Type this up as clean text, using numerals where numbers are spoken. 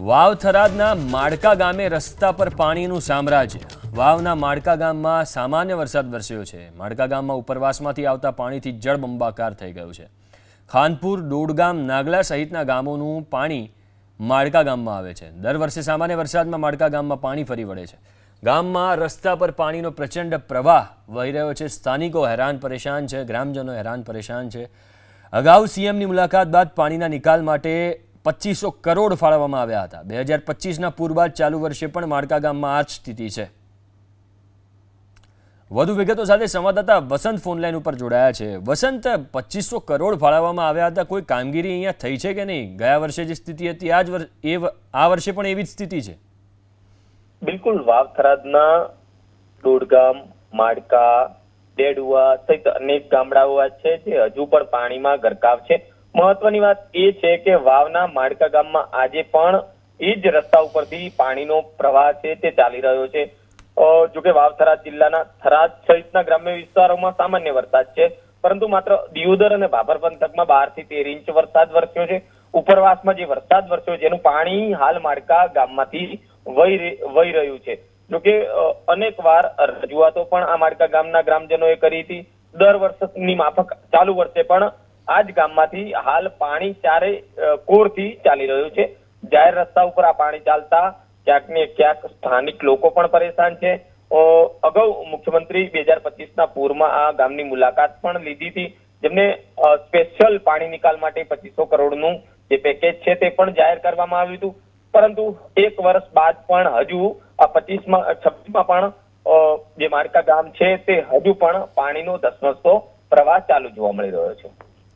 વાવ થરાદના માડકા ગામે રસ્તા પર પાણીનું સામ્રાજ્ય। વાવના માડકા ગામમાં સામાન્ય વરસાદ વરસ્યો છે। માડકા ગામમાં ઉપરવાસમાંથી આવતા પાણીથી જળબંબાકાર થઈ ગયું છે। ખાનપુર, દોડગામ, નાગલા સહિતના ગામોનું પાણી માડકા ગામમાં આવે છે। દર વર્ષે સામાન્ય વરસાદમાં માડકા ગામમાં પાણી ફરી વળે છે। ગામમાં રસ્તા પર પાણીનો પ્રચંડ પ્રવાહ વહી રહ્યો છે। સ્થાનિકો હેરાન પરેશાન છે, ગ્રામજનો હેરાન પરેશાન છે। અગાઉ સીએમની મુલાકાત બાદ પાણીના નિકાલ માટે 2500 કરોડ ફાળવવામાં આવ્યા હતા। 2025ના પૂર બાદ ચાલુ વર્ષે પણ માડકા ગામમાં આ જ સ્થિતિ છે। વધુ વિગતો સાથે સંવાદદાતા વસંત ફોનલાઈન ઉપર જોડાયા છે। વસંત, 2500 કરોડ ફાળવવામાં આવ્યા હતા, કોઈ કામગીરી અહીંયા થઈ છે કે નહીં? ગયા વર્ષે જે સ્થિતિ હતી આ વર્ષે પણ એવી જ સ્થિતિ છે? બિલકુલ, વાવ થરાદના દોડગામ, માડકા, ડેડુઆ સહિત અનેક ગામડાઓ છે જે હજુ પણ પાણીમાં ગરકાવ છે। મહત્વની વાત એ છે કે વાવના માડકા ગામમાં આજે પણ એ જ રસ્તા ઉપરથી પાણીનો પ્રવાહ છે તે ચાલી રહ્યો છે। જોકે વાવ થરાદ જિલ્લાના થરાદ સહિતના ગ્રામ્ય વિસ્તારોમાં સામાન્ય વરસાદ છે, પરંતુ માત્ર દિયોદર અને ભાભર પંથકમાં 12 થી 13 ઇંચ વરસાદ વરસ્યો છે। ઉપરવાસમાં જે વરસાદ વરસ્યો જેનું પાણી હાલ માડકા ગામમાંથી વહી રહ્યું છે। જોકે અનેક વાર રજૂઆતો પણ આ માડકા ગામના ગ્રામજનોએ કરી હતી। દર વર્ષની માફક ચાલુ વર્ષે પણ આ જ ગામમાંથી હાલ પાણી ચારે કોરથી ચાલી રહ્યું છે। જાહેર રસ્તા ઉપર આ પાણી ચાલતા ક્યાંક ને ક્યાંક સ્થાનિક લોકો પણ પરેશાન છે। અગાઉ મુખ્યમંત્રી 2025ના પૂરમાં આ ગામની મુલાકાત પણ લીધી હતી, જેમને સ્પેશિયલ પાણી નિકાલ માટે 2500 કરોડનું જે પેકેજ છે તે પણ જાહેર કરવામાં આવ્યું હતું, પરંતુ એક વર્ષ બાદ પણ હજુ આ 26માં પણ જે માડકા ગામ છે તે હજુ પણ પાણીનો ધસમસતો પ્રવાહ ચાલુ જોવા મળી રહ્યો છે।